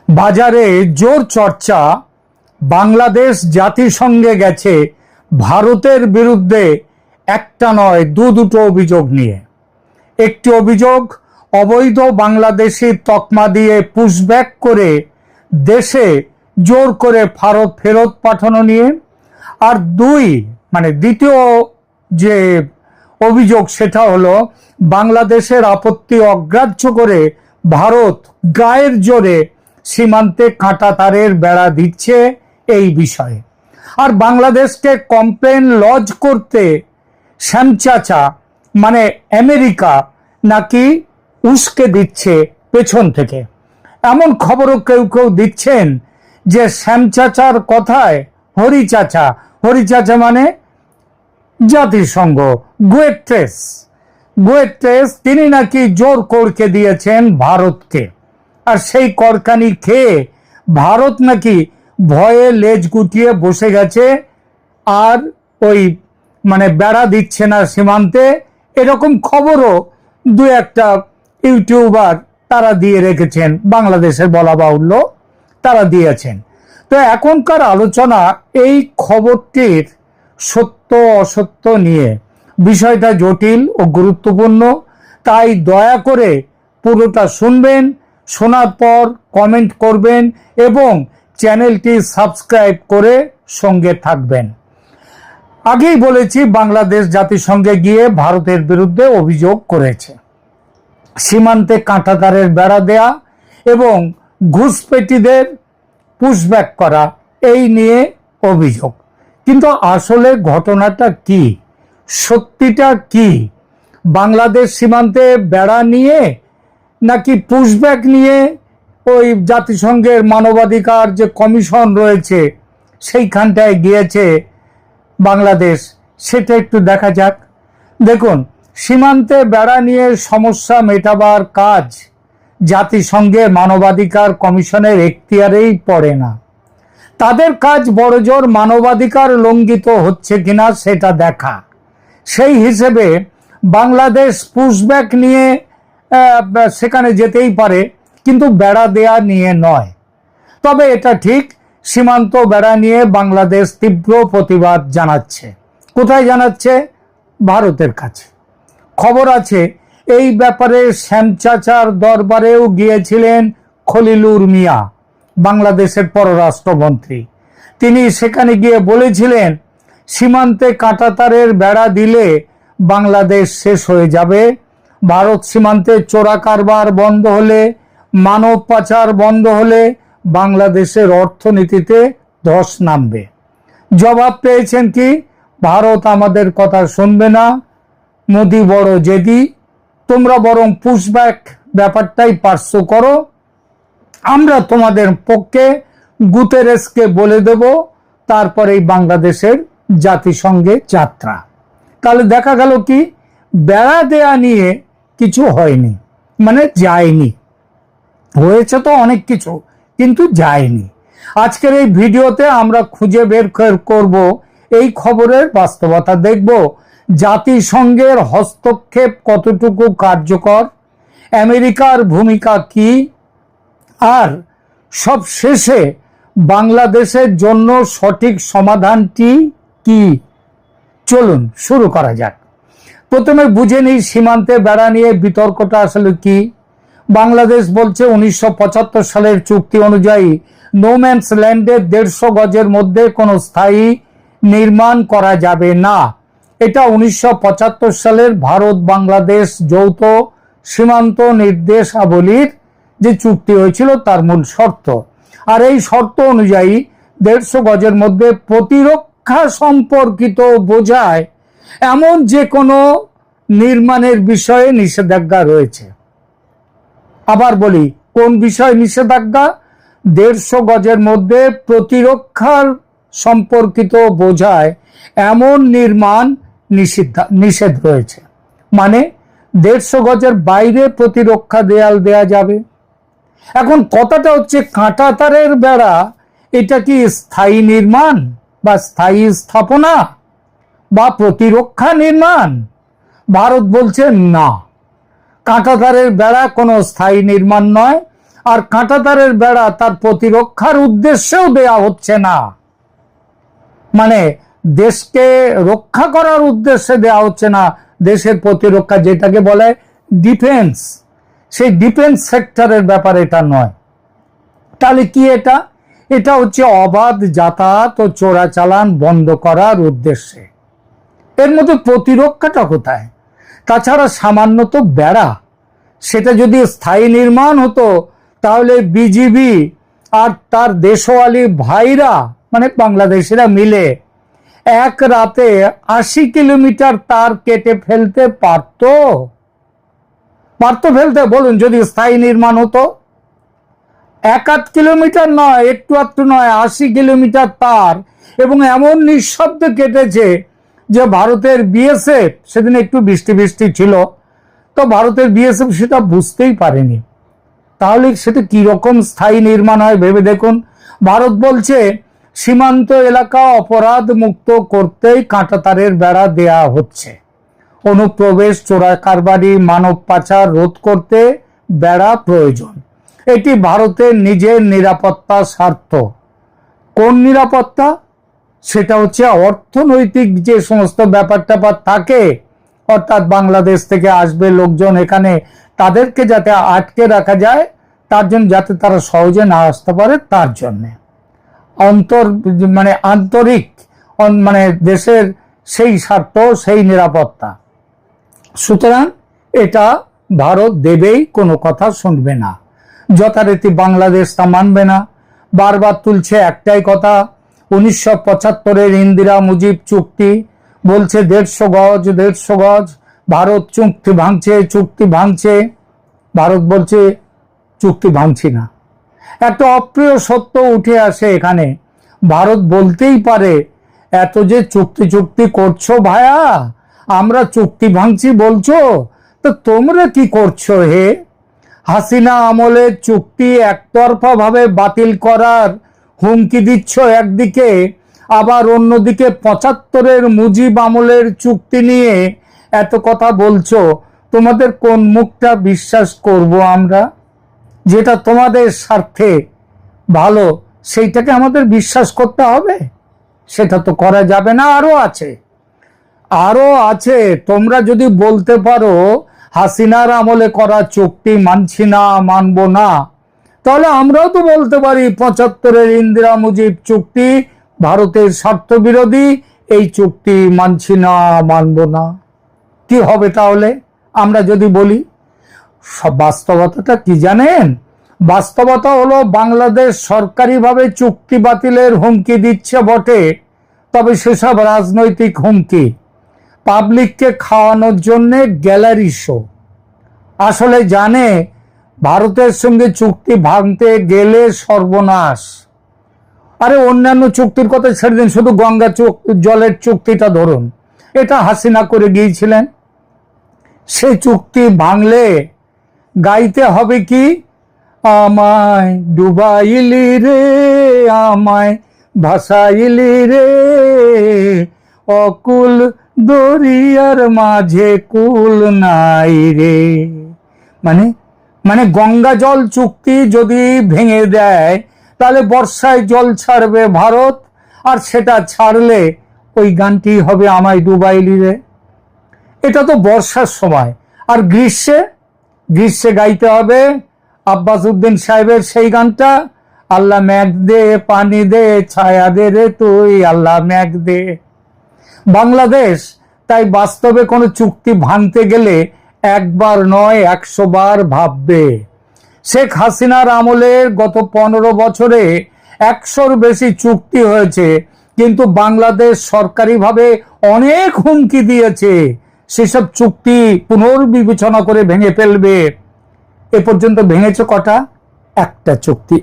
বাজারে জোর চর্চা, বাংলাদেশ জাতিসংঘে গেছে ভারতের বিরুদ্ধে একটা নয় দুটো অভিযোগ নিয়ে। একটি অভিযোগ অবৈধ বাংলাদেশি তকমা দিয়ে পুশব্যাক করে দেশে জোর করে ফেরত পাঠানো নিয়ে, আর দ্বিতীয় যে অভিযোগ সেটা হলো বাংলাদেশের আপত্তি অগ্রাহ্য করে ভারত গায়ের জোরে সীমান্তে কাঁটা তারের বেড়া দিচ্ছে এই বিষয়ে। আর বাংলাদেশকে কমপ্লেন লজ করতে শ্যামচাচা মানে আমেরিকা নাকি উস্কে দিচ্ছে পেছন থেকে। এমন খবরও কেউ কেউ দিচ্ছেন যে শ্যামচাচার কথায় হরিচাচা মানে জাতিসংঘ গুয়েট্রেস তিনি নাকি জোর করকে দিয়েছেন ভারতকে। আর সেই করকানি খেয়ে ভারত নাকি ভয়ে লেজ গুটিয়ে বসে গেছে, আর বেড়া দিচ্ছে না সীমান্তে। এরকম খবরও দু একটা ইউটিউবার তারা দিয়ে রেখেছেন, বাংলাদেশের বলা বাহুল্য তারা দিয়েছেন। তো এখনকার আলোচনা এই খবরটির সত্য অসত্য নিয়ে। বিষয়টা জটিল ও গুরুত্বপূর্ণ, তাই দয়া করে পুরোটা শুনবেন, শোনার পর কমেন্ট করবেন এবং চ্যানেলটি সাবস্ক্রাইব করে সঙ্গে থাকবেন। আগেই বলেছি, বাংলাদেশ জাতিসংঘে গিয়ে ভারতের বিরুদ্ধে অভিযোগ করেছে সীমান্তে কাঁটাতারের বেড়া দেয়া এবং ঘুষপেটিদের পুশব্যাক করা, এই নিয়ে অভিযোগ। কিন্তু আসলে ঘটনাটা কি, সত্যিটা কি? বাংলাদেশ সীমান্তে বেড়া নিয়ে নাকি পুশব্যাক নিয়ে ওই জাতিসংঘের মানবাধিকার যে কমিশন রয়েছে সেইখানটায় গিয়েছে বাংলাদেশ, সেটা একটু দেখা যাক। দেখুন, সীমান্তে বেড়া নিয়ে সমস্যা মেটাবার কাজ জাতিসংঘের মানবাধিকার কমিশনের এখতিয়ারেই পড়ে না। তাদের কাজ বড়জোর মানবাধিকার লঙ্ঘিত হচ্ছে কিনা সেটা দেখা। সেই হিসেবে বাংলাদেশ পুশব্যাক নিয়ে সেখানে যেতেই পারে, কিন্তু বেড়া দেয়া নিয়ে নয়। তবে এটা ঠিক, সীমান্ত বেড়া নিয়ে বাংলাদেশ তীব্র প্রতিবাদ জানাচ্ছে। কোথায় জানাচ্ছে? ভারতের কাছে। খবর আছে এই ব্যাপারে শ্যামচাচার দরবারেও গিয়েছিলেন খলিলুর মিয়া, বাংলাদেশের পররাষ্ট্রমন্ত্রী। তিনি সেখানে গিয়ে বলেছিলেন সীমান্তে কাঁটাতারের বেড়া দিলে বাংলাদেশ শেষ হয়ে যাবে, ভারত সীমান্তে চোরা কারবার বন্ধ হলে, মানব পাচার বন্ধ হলে বাংলাদেশের অর্থনীতিতে ধস নামবে। জবাব পেয়েছেন কি? ভারত আমাদের কথা শুনবে না, মোদি বড় জেদি, তোমরা বরং পুশব্যাক ব্যাপারটাই পার্শ্ব করো, আমরা তোমাদের পক্ষে গুতেরেসকে বলে দেব, তারপরেই বাংলাদেশের জাতিসংঘে যাত্রা। তাহলে দেখা গেল কি, বেড়া দেয়া নিয়ে কিছু হয়নি, মানে যায়নি। হয়েছে তো অনেক কিছু, কিন্তু যায়নি। আজকের এই ভিডিওতে আমরা খুঁজে বের করব এই খবরের বাস্তবতা, দেখব জাতিসংঘের হস্তক্ষেপ কতটুকু কার্যকর, আমেরিকার ভূমিকা কি, আর সব শেষে বাংলাদেশের জন্য সঠিক সমাধানটি কি। চলুন শুরু করা যাক। প্রথমে বুঝে নিই সীমান্তে বেড়া নিয়ে বিতর্কটা আসলে কি। বাংলাদেশ বলছে 1975 সালের চুক্তি অনুযায়ী নোম্যান্স ল্যান্ডের 150 গজের মধ্যে কোনো স্থায়ী নির্মাণ করা যাবে না। এটা 1975 সালের ভারত বাংলাদেশ যৌথ সীমান্ত নির্দেশাবলীর যে চুক্তি হয়েছিল তার মূল শর্ত। আর এই শর্ত অনুযায়ী 150 গজের মধ্যে প্রতিরক্ষা সম্পর্কিত বোঝায় এমন যে কোনো নির্মাণের বিষয়ে নিষেধাজ্ঞা রয়েছে। আবার বলি, কোন বিষয় নিষেধাজ্ঞা? 150 গজের মধ্যে প্রতিরক্ষার সম্পর্কিত বোঝায় এমন নির্মাণ নিষেধ রয়েছে। মানে 150 গজের বাইরে প্রতিরক্ষা দেয়াল দেয়া যাবে। এখন কথাটা হচ্ছে, কাঁটাতারের বেড়া এটা কি স্থায়ী নির্মাণ বা স্থায়ী স্থাপনা বা প্রতিরক্ষা নির্মাণ? ভারত বলছে না, কাঁটাতারের বেড়া কোনো স্থায়ী নির্মাণ নয়, আর কাঁটাতারের বেড়া তার প্রতিরক্ষার উদ্দেশ্যেও দেয়া হচ্ছে না, মানে দেশকে রক্ষা করার উদ্দেশ্যে দেয়া হচ্ছে না, দেশের প্রতিরক্ষা যেটাকে বলে ডিফেন্স, সেই ডিফেন্স সেক্টরের ব্যাপার এটা নয়। তাহলে কি এটা? এটা হচ্ছে অবাধ যাতায়াত ও চোরাচালান বন্ধ করার উদ্দেশ্যে। এর মধ্যে প্রতিরক্ষাটা কোথায়? তাছাড়া সামান্য তো বেড়া, সেটা যদি স্থায়ী নির্মাণ হতো তাহলে বিজিবি আর তার দেশওয়ালি ভাইরা মানে বাংলাদেশিরা মিলে এক রাতে 80 কিলোমিটার তার কেটে ফেলতে পারতো ফেলতে? বলুন, যদি স্থায়ী নির্মাণ হতো। 1-8 কিলোমিটার নয়, একটু একটু নয়, 80 কিলোমিটার তার, এবং এমন নিঃশব্দ কেটেছে যে ভারতের বিএসএফ, সেদিন একটু বৃষ্টি বৃষ্টি ছিল, তো ভারতের বিএসএফ সেটা বুঝতেই পারেনি। তাহলে সেটা কিরকম স্থায়ী নির্মাণ হয় ভেবে দেখুন। ভারত বলছে সীমান্ত এলাকা অপরাধ মুক্ত করতেই কাঁটাতারের বেড়া দেয়া হচ্ছে, অনুপ্রবেশ, চোরা কারবারি, মানব পাচার রোধ করতে বেড়া প্রয়োজন। এটি ভারতের নিজের নিরাপত্তা স্বার্থ। কোন নিরাপত্তা? সেটা হচ্ছে অর্থনৈতিক যে সমস্ত ব্যাপার ট্যাপার থাকে, অর্থাৎ বাংলাদেশ থেকে আসবে লোকজন এখানে, তাদেরকে যাতে আটকে রাখা যায়, তার জন্য, যাতে তারা সহজে না আসতে পারে, তার জন্যে আন্তরিক মানে দেশের সেই স্বার্থ, সেই নিরাপত্তা। সুতরাং এটা ভারত দেবেই, কোনো কথা শুনবে না, যথারীতি বাংলাদেশ তা মানবে না। বারবার তুলছে একটাই কথা, 1975-এর ইন্দিরা মুজিব চুক্তি, বলছে 150 গজ 150 গজ, ভারত চুক্তি ভাঙছে। ভারত বলছে চুক্তি ভাঙছি না। একটা অপ্রিয় সত্য উঠে আসে এখানে, ভারত বলতেই পারে এত যে চুক্তি করছো ভায়া, আমরা চুক্তি ভাঙছি বলছো, তো তোমরা কি করছো হে? হাসিনা আমলের চুক্তি একতরফা ভাবে বাতিল করার হুমকি দিচ্ছ একদিকে, আবার অন্যদিকে 75-এর মুজিব আমলের চুক্তি নিয়ে এত কথা বলছো। তোমাদের কোন মুখটা বিশ্বাস করব আমরা? যেটা তোমাদের স্বার্থে ভালো সেইটাকে আমাদের বিশ্বাস করতে হবে? সেটা তো করা যাবে না। আরো আছে। তোমরা যদি বলতে পারো হাসিনার আমলে করা চুক্তি মানছি না, মানবো না, তাহলে আমরাও তো বলতে পারি 75-এর ইন্দিরা মুজিব চুক্তি ভারতের স্বার্থ বিরোধী, এই চুক্তি মানছি না, মানবো না। কি হবে তাহলে আমরা যদি বলি? বাস্তবতাটা কি জানেন? বাস্তবতা হলো বাংলাদেশ সরকারিভাবে চুক্তি বাতিলের হুমকি দিচ্ছে বটে, তবে সেসব রাজনৈতিক হুমকি, পাবলিককে খাওয়ানোর জন্য গ্যালারি শো। আসলে জানে ভারতের সঙ্গে চুক্তি ভাঙতে গেলে সর্বনাশ। আরে অন্যান্য চুক্তির কথা ছেড়ে দিন, শুধু গঙ্গা জলের চুক্তিটা ধরুন, এটা হাসিনা করে গিয়েছিলেন। সে চুক্তি ভাঙলে গাইতে হবে কি? আমায় ডুবাইলি রে, আমায় ভাসাইলি রে, অকুল দরিয়ার মাঝে কুল নাই রে। মানে গঙ্গা জল চুক্তি যদি ভেঙে দেয় তাহলে বর্ষায় জল ছাড়বে ভারত, আর সেটা ছাড়লে ওই গানটি হবে আমায় ডুবাইলি রে। এটা তো বর্ষার সময়। আর গ্রীষ্মে গাইতে হবে আব্বাস উদ্দিন সাহেবের সেই গানটা, আল্লাহ মেঘ দে পানি দে ছায়া দে রে তুই, আল্লাহ মেঘ দে। বাংলাদেশ তাই বাস্তবে কোনো চুক্তি ভাঙতে গেলে একবার নয় 100 বার ভাববে। শেখ হাসিনার আমলে গত 15 বছরে 100-র বেশি চুক্তি হয়েছে, কিন্তু বাংলাদেশ সরকারিভাবে অনেক হুমকি দিয়েছে সেসব চুক্তি পুনর্বিবেচনা করে ভেঙে ফেলবে। এ পর্যন্ত ভেঙেছে কটা? একটা চুক্তি,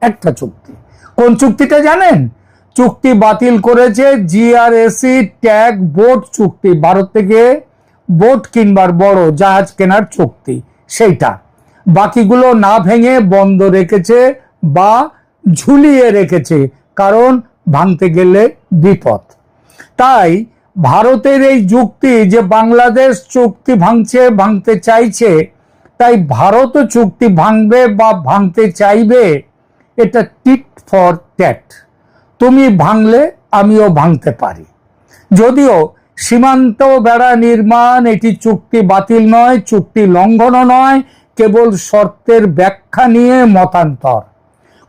একটা চুক্তি। কোন চুক্তিটা জানেন? চুক্তি বাতিল করেছে জিআরএসি ট্যাগ বোট চুক্তি, ভারত থেকে বোট কিনবার, বড় জাহাজ কেনার চুক্তি, সেইটা। বাকিগুলো না ভেঙে বন্ধ রেখেছে বা ঝুলিয়ে রেখেছে, কারণ ভাঙতে গেলে বিপদ। তাই ভারতের এই যুক্তি যে বাংলাদেশ চুক্তি ভাঙতে চাইছে, তাই ভারতও চুক্তি ভাঙবে বা ভাঙতে চাইবে, এটা টিট ফর ট্যাট। তুমি ভাঙলে আমিও ভাঙতে পারি। যদিও সীমান্ত বেড়া নির্মাণ এটি চুক্তি বাতিল নয়, চুক্তি লঙ্ঘনও নয়, কেবল শর্তের ব্যাখ্যা নিয়ে মতান্তর।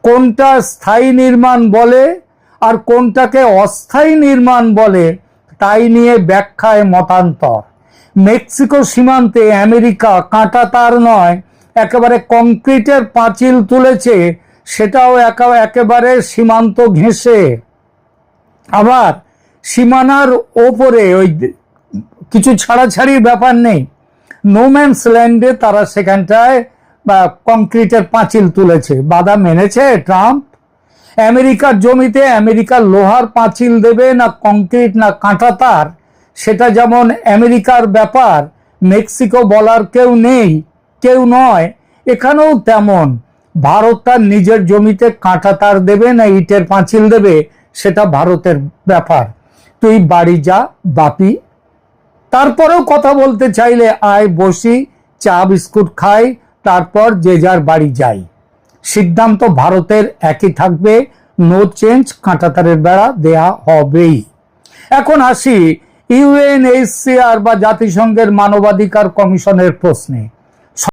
কোনটা স্থায়ী নির্মাণ বলে আর কোনটাকে অস্থায়ী নির্মাণ বলে তাই নিয়ে ব্যাখ্যায় মতান্তর। মেক্সিকো সীমান্তে আমেরিকা কাঁটা তার নয়, একেবারে কংক্রিটের পাঁচিল তুলেছে, সেটাও একেবারে সীমান্ত ঘেঁষে। আবার সীমানার ওপরে ওই কিছু ছাড়াছাড়ির ব্যাপার নেই, নোম্যান্স ল্যান্ডে তারা সেখানটায় কংক্রিটের পাঁচিল তুলেছে। বাধা মেনেছে ট্রাম্প? আমেরিকার জমিতে আমেরিকার লোহার পাঁচিল দেবে না কংক্রিট না কাঁটা তার, সেটা যেমন আমেরিকার ব্যাপার, মেক্সিকো বলার কেউ নেই, কেউ নয়। এখানেও তেমন, ভারত তার নিজের জমিতে কাঁটা তার দেবে না ইটের পাঁচিল দেবে, সেটা ভারতের ব্যাপার। তুই বাড়ি যা বাপি। তারপরেও কথা বলতে চাইলে আয় বসি, চা বিস্কুট খাই, তারপর যে যার বাড়ি যাই। সিদ্ধান্ত ভারতের একই থাকবে, নো চেঞ্জ, কাঁটাতারের বেড়া দেয়া হবেই। এখন আসি ইউএনএইচসিআর বা জাতিসংঘের মানবাধিকার কমিশনের প্রশ্নে।